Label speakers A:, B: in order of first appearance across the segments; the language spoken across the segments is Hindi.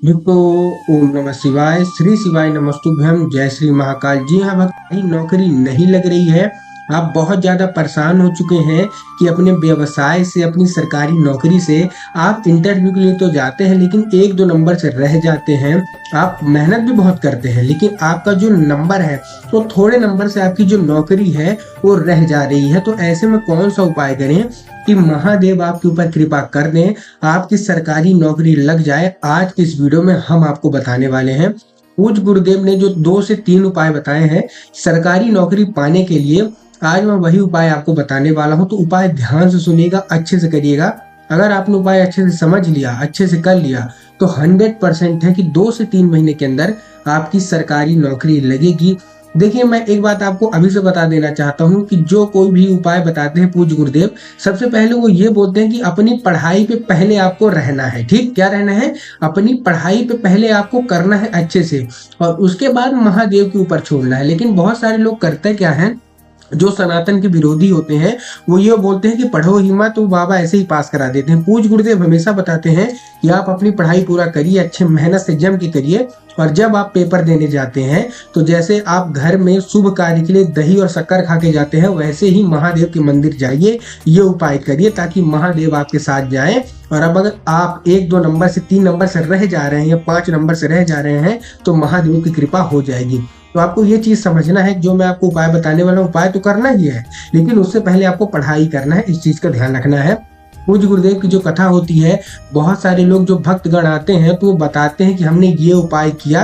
A: तो ओम नमः शिवाय, श्री शिवाय नमस्तुभ्यम, जय श्री महाकाल। जी हाँ भक्त, कहीं नौकरी नहीं लग रही है। आप बहुत ज्यादा परेशान हो चुके हैं कि अपने व्यवसाय से, अपनी सरकारी नौकरी से आप इंटरव्यू के लिए तो जाते हैं लेकिन एक दो नंबर से रह जाते हैं। आप मेहनत भी बहुत करते हैं लेकिन आपका जो नंबर है तो थोड़े नंबर से आपकी जो नौकरी है वो रह जा रही है। तो ऐसे में कौन सा उपाय करें कि महादेव आपके ऊपर कृपा कर दें, आपकी सरकारी नौकरी लग जाए। आज की इस वीडियो में हम आपको बताने वाले हैं। पूज्य गुरुदेव ने जो 2 से 3 उपाय बताए हैं सरकारी नौकरी पाने के लिए, आज मैं वही उपाय आपको बताने वाला हूं। तो उपाय ध्यान से सुनिएगा, अच्छे से करिएगा। अगर आपने उपाय अच्छे से समझ लिया, अच्छे से कर लिया तो 100% है कि 2 से 3 महीने के अंदर आपकी सरकारी नौकरी लगेगी। देखिए, मैं एक बात आपको अभी से बता देना चाहता हूँ कि जो कोई भी उपाय बताते हैं पूज्य गुरुदेव, सबसे पहले वो ये बोलते हैं कि अपनी पढ़ाई पे पहले आपको रहना है। ठीक, क्या रहना है? अपनी पढ़ाई पे पहले आपको करना है अच्छे से, और उसके बाद महादेव के ऊपर छोड़ना है। लेकिन बहुत सारे लोग करते क्या है, जो सनातन के विरोधी होते हैं, वो ये बोलते हैं कि पढ़ो ही मत, तो बाबा ऐसे ही पास करा देते हैं। पूज्य गुरुदेव हमेशा बताते हैं कि आप अपनी पढ़ाई पूरा करिए, अच्छे मेहनत से जम के करिए, और जब आप पेपर देने जाते हैं तो जैसे आप घर में शुभ कार्य के लिए दही और शक्कर खा के जाते हैं, वैसे ही महादेव के मंदिर जाइए, ये उपाय करिए ताकि महादेव आपके साथ जाए। और अब अगर आप 1-2 नंबर से 3 नंबर से रह जा रहे हैं या 5 नंबर से रह जा रहे हैं तो महादेव की कृपा हो जाएगी। तो आपको ये चीज समझना है, जो मैं आपको उपाय बताने वाला हूँ उपाय तो करना ही है, लेकिन उससे पहले आपको पढ़ाई करना है, इस चीज का ध्यान रखना है। पूज्य गुरुदेव की जो कथा होती है, बहुत सारे लोग जो भक्तगण आते हैं तो वो बताते हैं कि हमने ये उपाय किया,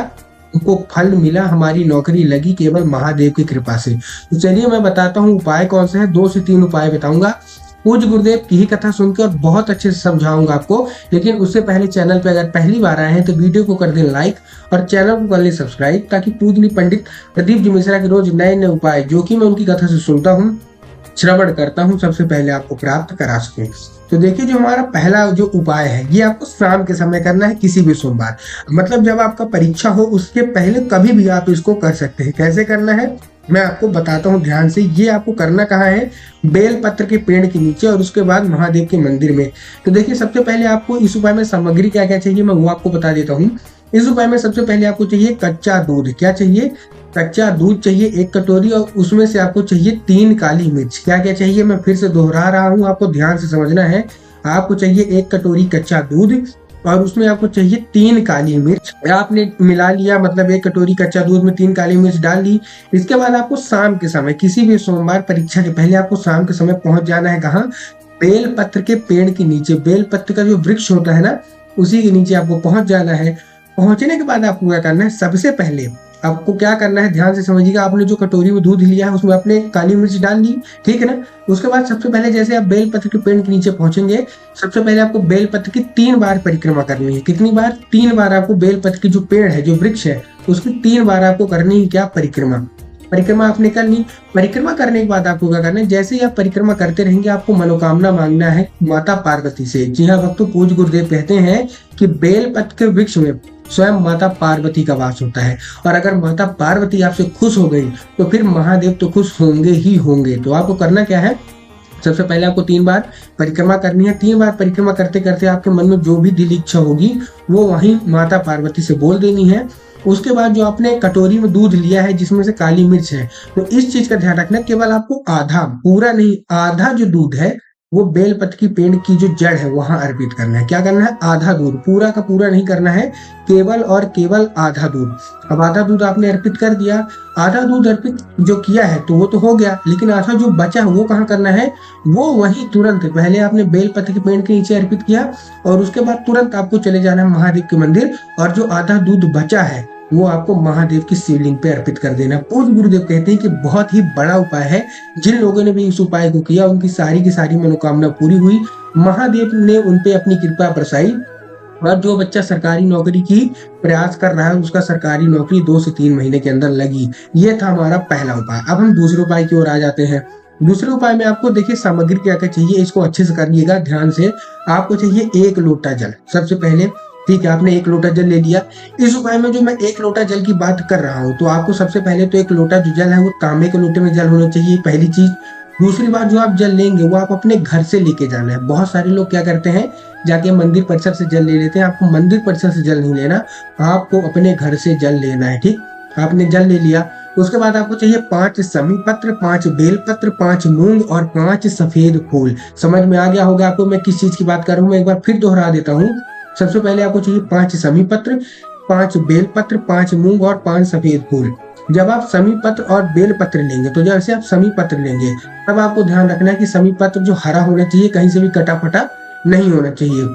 A: उनको फल मिला, हमारी नौकरी लगी केवल महादेव की कृपा से। तो चलिए मैं बताता हूँ उपाय कौन सा है। 2 से 3 उपाय बताऊंगा पूज्य गुरुदेव की ही कथा सुनकर, और बहुत अच्छे से समझाऊंगा आपको। लेकिन उससे पहले चैनल पे अगर पहली बार आए हैं तो वीडियो को कर दें लाइक और चैनल को कर लें सब्सक्राइब, ताकि पूजनीय पंडित प्रदीप जी मिश्रा के रोज नए नए उपाय जो कि मैं उनकी कथा से सुनता हूँ, श्रवण करता हूँ, सबसे पहले आपको प्राप्त करा सके। तो देखिए, जो हमारा पहला जो उपाय है ये आपको शाम के समय करना है, किसी भी सोमवार, मतलब जब आपका परीक्षा हो उसके पहले कभी भी आप इसको कर सकते हैं। कैसे करना है मैं आपको बताता हूँ ध्यान से। ये आपको करना कहाँ है? बेल पत्र के पेड़ के नीचे, और उसके बाद महादेव के मंदिर में। तो देखिए, सबसे पहले आपको इस उपाय में सामग्री क्या क्या चाहिए मैं वो आपको बता देता हूँ। इस उपाय में सबसे पहले आपको चाहिए कच्चा दूध। क्या चाहिए? कच्चा दूध चाहिए 1 कटोरी, और उसमें से आपको चाहिए 3 काली मिर्च। क्या क्या चाहिए मैं फिर से दोहरा रहा हूँ, आपको ध्यान से समझना है। आपको चाहिए 1 कटोरी कच्चा दूध, और उसमें आपको चाहिए 3 काली मिर्च। आपने मिला लिया, मतलब 1 कटोरी कच्चा दूध में 3 काली मिर्च डाल ली। इसके बाद आपको शाम के समय, किसी भी सोमवार परीक्षा के पहले आपको शाम के समय पहुंच जाना है। कहाँ? बेल पत्र के पेड़ के नीचे। बेल पत्र का जो वृक्ष होता है ना, उसी के नीचे आपको पहुंच जाना है। पहुंचने के बाद आपको क्या करना है? सबसे पहले आपको क्या करना है, ध्यान से समझिएगा। आपने जो कटोरी में दूध लिया है उसमें आपने काली मिर्च डाल ली, ठीक है ना। उसके बाद सबसे पहले जैसे आप बेल पत्र के पेड़ के नीचे पहुंचेंगे, सबसे पहले आपको बेल पत्र की 3 बार परिक्रमा करनी है। कितनी बार? 3 बार आपको बेल पत्र की जो पेड़ है, जो वृक्ष है, उसकी 3 बार आपको करनी है। क्या? परिक्रमा। परिक्रमा आपने कर ली। परिक्रमा करने के बाद आपको क्या करना है? जैसे ही आप परिक्रमा करते रहेंगे आपको मनोकामना मांगना है माता पार्वती से। जी हाँ भक्तों, पूज्य गुरुदेव कहते हैं कि बेल पत्र के वृक्ष में स्वयं माता पार्वती का वास होता है, और अगर माता पार्वती आपसे खुश हो गई तो फिर महादेव तो खुश होंगे ही होंगे। तो आपको करना क्या है? सबसे पहले आपको 3 बार परिक्रमा करनी है। 3 बार परिक्रमा करते करते आपके मन में जो भी दिल इच्छा होगी वो वहीं माता पार्वती से बोल देनी है। उसके बाद जो आपने कटोरी में दूध लिया है जिसमें से काली मिर्च है, तो इस चीज का ध्यान रखना, केवल आपको आधा, पूरा नहीं, आधा जो दूध है वो बेलपत्र की पेड़ की जो जड़ है वहां अर्पित करना है। क्या करना है? आधा दूध, पूरा का पूरा नहीं करना है, केवल और केवल आधा दूध। अब आधा दूध आपने अर्पित कर दिया। आधा दूध अर्पित जो किया है तो वो तो हो गया, लेकिन आधा जो बचा वो कहाँ करना है? वो वही तुरंत, पहले आपने बेलपत्र के पेड़ के नीचे अर्पित किया और उसके बाद तुरंत आपको चले जाना है महादेव के मंदिर, और जो आधा दूध बचा है वो आपको महादेव की शिवलिंग पे अर्पित कर देना। पूज्य गुरुदेव कहते हैं कि बहुत ही बड़ा उपाय है। जिन लोगों ने भी इस उपाय को किया उनकी सारी की सारी मनोकामना पूरी हुई, महादेव ने उन पे अपनी कृपा बरसाई, और जो बच्चा सरकारी नौकरी की प्रयास कर रहा है उसका सरकारी नौकरी 2 से 3 महीने के अंदर लगी। ये था हमारा पहला उपाय। अब हम दूसरे उपाय की ओर आ जाते हैं। दूसरे उपाय में आपको देखिए सामग्री क्या क्या चाहिए, इसको अच्छे से करिएगा ध्यान से। आपको चाहिए 1 लोटा जल। सबसे पहले, ठीक है, आपने 1 लोटा जल ले लिया। इस उपाय में जो मैं 1 लोटा जल की बात कर रहा हूँ, तो आपको सबसे पहले तो 1 लोटा जो जल है वो तांबे के लोटे में जल होना चाहिए, पहली चीज। दूसरी बात, जो आप जल लेंगे वो आप अपने घर से लेके जाना है। बहुत सारे लोग क्या करते हैं, जाके मंदिर परिसर से जल ले लेते हैं। आपको मंदिर परिसर से जल नहीं लेना, आपको अपने घर से जल लेना है। ठीक, आपने जल ले लिया, उसके बाद आपको चाहिए 5 समी पत्र, 5 बेल पत्र, 5 मूंग और 5 सफेद फूल। समझ में आ गया होगा आपको मैं किस चीज की बात कर रहा हूँ। मैं एक बार फिर दोहरा देता हूँ। सबसे पहले आपको चाहिए 5 समी पत्र, 5 बेल पत्र, 5 मूंग और 5 सफेद फूल। जब आप समी पत्र और बेल पत्र लेंगे, तो जैसे आप समी पत्र लेंगे, तब आपको ध्यान रखना है कि समी पत्र जो हरा होना चाहिए, कहीं से भी कटा फटा नहीं होना चाहिए।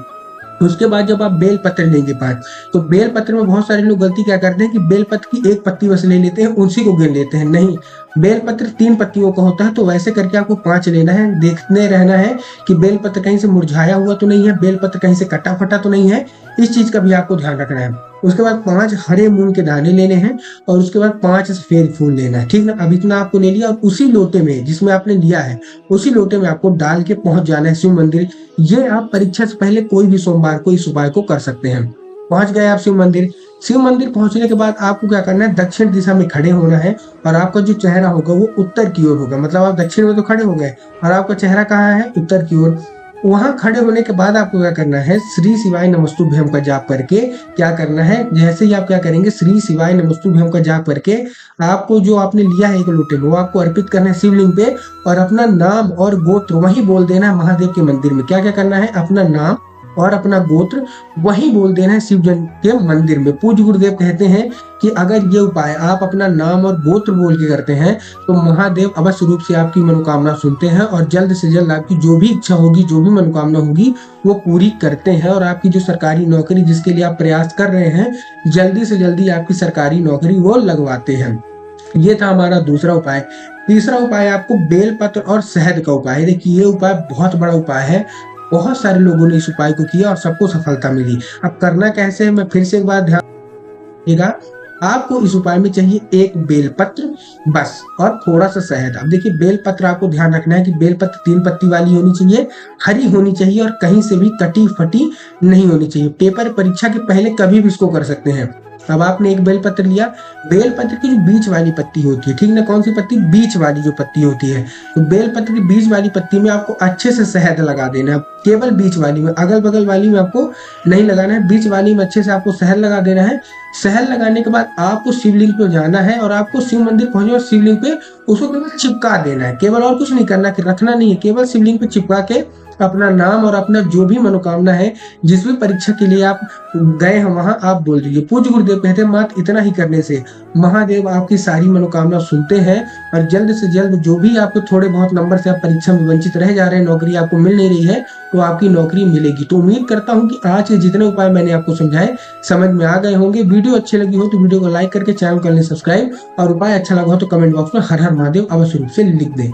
A: उसके बाद जब आप बेल पत्र लेंगे 5, तो बेल पत्र में बहुत सारे लोग गलती क्या करते हैं कि बेल पत्र की एक पत्ती बस ले लेते हैं, उसी को गिन लेते हैं। नहीं, बेल पत्र 3 पत्तियों का होता है, तो वैसे करके आपको 5 लेना है। देखते रहना है कि बेल पत्र कहीं से मुरझाया हुआ तो नहीं है, बेल पत्र कहीं से कटा फटा तो नहीं है, इस चीज का भी आपको ध्यान रखना है। उसके बाद 5 हरे मूंग के दाने लेने हैं और उसके बाद 5 सफेद फूल लेना है। ठीक ना, अब इतना आपको ले लिया और उसी लोटे में जिसमें आपने लिया है, उसी लोटे में आपको डाल के पहुंच जाना है शिव मंदिर। ये आप परीक्षा से पहले कोई भी सोमवार को इस उपाय को कर सकते हैं। पहुंच गए आप शिव मंदिर। शिव मंदिर पहुंचने के बाद आपको क्या करना है, दक्षिण दिशा में खड़े होना है और आपका जो चेहरा होगा वो उत्तर की ओर होगा। मतलब आप दक्षिण में तो खड़े हो गए और आपका चेहरा कहाँ है, उत्तर की ओर। वहां खड़े होने के बाद आपको क्या करना है, श्री शिवाय नमस्तुभ्यम का जाप करके क्या करना है, जैसे ही आप क्या करेंगे, श्री शिवाय नमस्तुभ्यम का जाप करके आपको जो आपने लिया है एक लोटे में, वो आपको अर्पित करना है शिवलिंग पे और अपना नाम और गोत्र वही बोल देना है महादेव के मंदिर में। क्या क्या करना है, अपना नाम और अपना गोत्र वही बोल देना है शिव जन के मंदिर में। पूज्य गुरुदेव कहते हैं कि अगर ये उपाय आप अपना नाम और गोत्र बोल के करते हैं, तो महादेव अवश्य रूप से आपकी मनोकामना सुनते हैं और जल्द से जल्द आपकी जो भी इच्छा होगी, जो भी मनोकामना होगी, वो पूरी करते हैं। और आपकी जो सरकारी नौकरी जिसके लिए आप प्रयास कर रहे हैं, जल्दी से जल्दी आपकी सरकारी नौकरी वो लगवाते हैं। ये था हमारा दूसरा उपाय। तीसरा उपाय आपको बेलपत्र और शहद का उपाय। देखिए, ये उपाय बहुत बड़ा उपाय है। बहुत सारे लोगों ने इस उपाय को किया और सबको सफलता मिली। अब करना कैसे है, मैं फिर से एक बार ध्यान देगा। आपको इस उपाय में चाहिए एक बेलपत्र बस और थोड़ा सा शहद। अब देखिए, बेलपत्र आपको ध्यान रखना है कि बेलपत्र 3 पत्ती वाली होनी चाहिए, हरी होनी चाहिए और कहीं से भी कटी फटी नहीं होनी चाहिए। पेपर परीक्षा के पहले कभी भी इसको कर सकते हैं। अब आपने एक बेलपत्र लिया, बेलपत्र की जो बीच वाली पत्ती होती है, ठीक ना, कौन सी पत्ती, बीच वाली जो पत्ती होती है, तो बेलपत्र की बीच वाली पत्ती में आपको अच्छे से शहद लगा देना है। केवल बीच वाली में, अगल बगल वाली में आपको नहीं लगाना है, बीच वाली में अच्छे से आपको शहद लगा देना है। शहद लगाने के बाद आपको शिवलिंग पे जाना है और आपको शिव मंदिर पहुंचे और शिवलिंग पे उसको केवल चिपका देना है। केवल और कुछ नहीं करना, कि रखना नहीं है, केवल शिवलिंग पे चिपका के अपना नाम और अपना जो भी मनोकामना है, जिस भी परीक्षा के लिए आप गए हैं वहां आप बोल दीजिए। पूज्य गुरुदेव कहते हैं मात्र इतना ही करने से महादेव आपकी सारी मनोकामना सुनते हैं और जल्द से जल्द जो भी आपको थोड़े बहुत नंबर से आप परीक्षा में वंचित रह जा रहे हैं, नौकरी आपको मिल नहीं रही है, तो आपकी नौकरी मिलेगी। तो उम्मीद करता हूं कि आज के जितने उपाय मैंने आपको समझाए समझ में आ गए होंगे। वीडियो अच्छी लगी हो तो वीडियो को लाइक करके चैनल कर लें सब्सक्राइब और उपाय अच्छा लगा हो तो कमेंट बॉक्स में हर हर महादेव अवश्य रूप से लिख दें।